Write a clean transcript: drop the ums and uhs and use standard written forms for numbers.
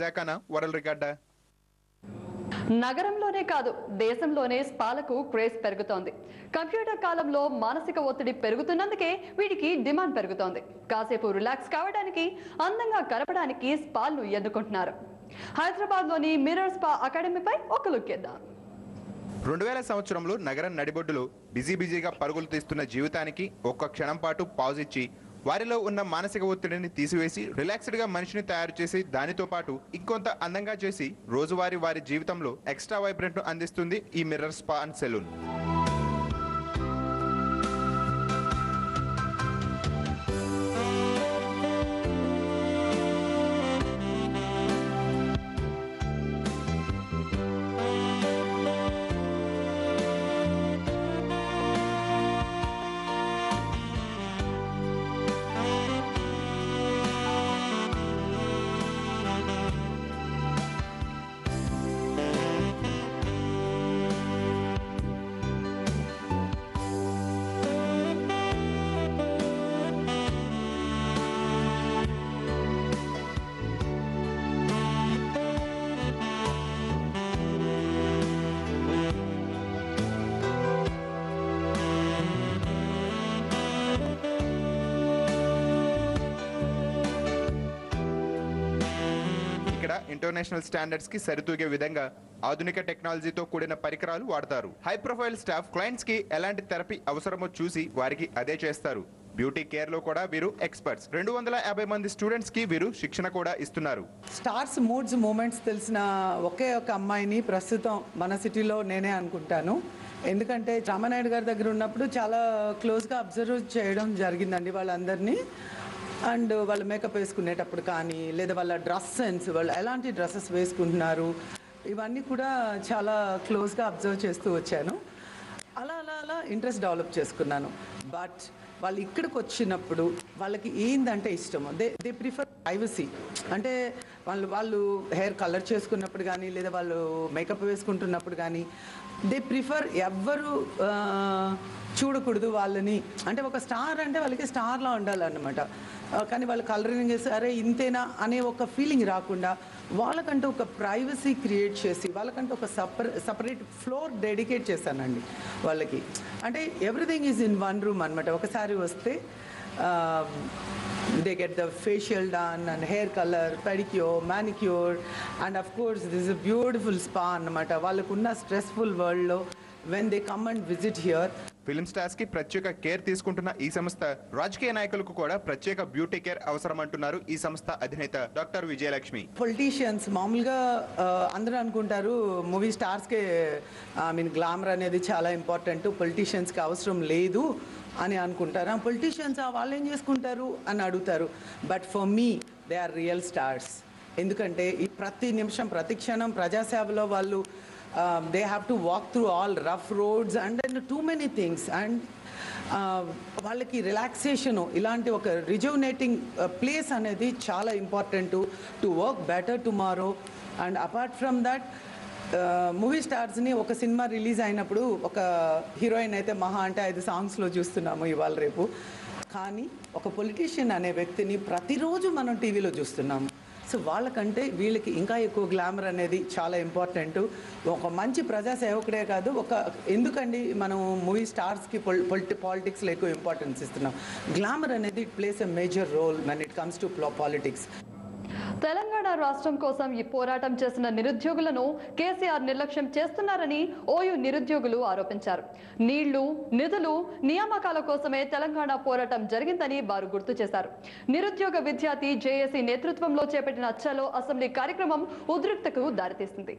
మజాకానా world రికార్డా? నగరంలోనే కాదు దేశంలోనే స్పాలకు craze పెరుగుతోంది. కంప్యూటర్ కాలంలో మానసిక ఒత్తిడి పెరుగుతున్నందుకే వీటికి డిమాండ్ పెరుగుతోంది. కాసేపు రిలాక్స్ కావడానికి, అందంగా కరపడానికి స్పాలను ఎన్నుకుంటున్నారు. హైదరాబాద్లోని మిర్రర్ స్పా అకాడమీపై ఒక లుక్ ఇద్దాం. 2000 సంవత్సరంలో నగరం నడిబొడ్డులో బిజీగా పరుగులు తీస్తున్న జీవితానికి ఒక్క క్షణం పాటు పాజ్ ఇచ్చి వారిలో ఉన్న మానసిక ఒత్తిడిని తీసివేసి రిలాక్స్డ్ గా మనిషిని తయారు చేసి దానితో పాటు ఇంకొంత అందంగా చేసి రోజువారీ వారి జీవితంలో ఎక్స్ట్రా వైబ్రెంట్ ను అందిస్తుంది ఈ mirror spa and salon. International standards కి సరితూగే విధంగా ఆధునిక టెక్నాలజీతో కూడిన పరికరాలు వాడతారు. హై ప్రొఫైల్ స్టాఫ్ క్లయింట్స్ కి ఎలాంటి థెరపీ అవసరమో చూసి వారికి అదే చేస్తారు. బ్యూటీ కేర్ లో కూడా వీరు ఎక్స్పర్ట్స్. 250 మంది స్టూడెంట్స్ కి వీరు శిక్షణ కూడా ఇస్తున్నారు. స్టార్స్ మూడ్స్ మూమెంట్స్ తెలిసిన ఒకే ఒక అమ్మాయిని ప్రస్తుతం మన సిటీలో నేనే అనుకుంటాను. ఎందుకంటే రామానాయుడు గారి దగ్గర ఉన్నప్పుడు చాలా క్లోజ్గా అబ్జర్వ్ చేయడం జరిగిందండి వాళ్ళందరినీ. అండ్ వాళ్ళు మేకప్ వేసుకునేటప్పుడు కానీ లేదా వాళ్ళ డ్రెస్ సెన్స్, వాళ్ళు ఎలాంటి డ్రెస్సెస్ వేసుకుంటున్నారు, ఇవన్నీ కూడా చాలా క్లోజ్గా అబ్జర్వ్ చేస్తూ వచ్చాను. అలా అలా అలా ఇంట్రెస్ట్ డెవలప్ చేసుకున్నాను. బట్ వాళ్ళు ఇక్కడికి వచ్చినప్పుడు వాళ్ళకి ఏందంటే ఇష్టము, దే ప్రిఫర్ ప్రైవసీ. అంటే వాళ్ళు హెయిర్ కలర్ చేసుకున్నప్పుడు కానీ లేదా వాళ్ళు మేకప్ వేసుకుంటున్నప్పుడు కానీ దే ప్రిఫర్ ఎవ్వరు చూడకూడదు వాళ్ళని. అంటే ఒక స్టార్ అంటే వాళ్ళకి స్టార్లా ఉండాలన్నమాట. కానీ వాళ్ళు కలరింగ్ వేసి అరే ఇంతేనా అనే ఒక ఫీలింగ్ రాకుండా వాళ్ళకంటూ ఒక ప్రైవసీ క్రియేట్ చేసి వాళ్ళకంటూ ఒక సపరేట్ ఫ్లోర్ డెడికేట్ చేశానండి వాళ్ళకి. అంటే everything is in one room అనమాట. ఒకసారి వస్తే they get the facial done and hair color, pedicure, manicure, and of course this is a beautiful spa annamata. Vallakunna stressful world lo when they come and visit here. Film stars కి ప్రత్యేక care తీసుకుంటున్న ఈ సంస్థ రాజకీయ నాయకులకు కూడా ప్రత్యేక beauty care అవసరం అంటున్నారు ఈ సంస్థ అధినేత డాక్టర్ విజయలక్ష్మి. పొలిటీషియన్స్ మామూలుగా అందరూ అనుకుంటారు మూవీ స్టార్స్కే గ్లామర్ అనేది చాలా ఇంపార్టెంట్, పొలిటీషియన్స్కి అవసరం లేదు అని అనుకుంటారు. పొలిటీషియన్స్ వాళ్ళు ఏం చేసుకుంటారు అని అడుగుతారు. But for me they are real stars. ఎందుకంటే ఈ ప్రతి నిమిషం ప్రతి క్షణం ప్రజాసేవలో వాళ్ళు they have to walk through all rough roads and then too many things, and వాళ్ళకి రిలాక్సేషను ఇలాంటి ఒక రిజువనేటింగ్ ప్లేస్ అనేది చాలా important to work better tomorrow. And apart from that movie స్టార్స్ని ఒక సినిమా రిలీజ్ అయినప్పుడు ఒక హీరోయిన్ అయితే మహా అంటే 5 సాంగ్స్లో చూస్తున్నాము ఇవాళ రేపు. కానీ ఒక పొలిటీషియన్ అనే వ్యక్తిని ప్రతిరోజు మనం టీవీలో చూస్తున్నాము. సో వాళ్ళకంటే వీళ్ళకి ఇంకా ఎక్కువ గ్లామర్ అనేది చాలా ఇంపార్టెంట్. ఒక మంచి ప్రజాసేవకుడే కాదు, ఎందుకండి మనం మూవీ స్టార్స్కి పాలిటిక్స్లో ఎక్కువ ఇంపార్టెన్స్ ఇస్తున్నాం. గ్లామర్ అనేది it plays a major role when it comes to politics. Telangana రాష్ట్రం కోసం ఈ పోరాటం చేసిన నిరుద్యోగులను కేసీఆర్ నిర్లక్ష్యం చేస్తున్నారని ఓయూ నిరుద్యోగులు ఆరోపించారు. నీళ్లు, నిధులు, నియామకాల కోసమే తెలంగాణ పోరాటం జరిగిందని వారు గుర్తు చేశారు. నిరుద్యోగ విద్యార్థి జేఏసీ నేతృత్వంలో చేపట్టిన చలో అసెంబ్లీ కార్యక్రమం ఉద్రిక్తతకు దారితీసింది.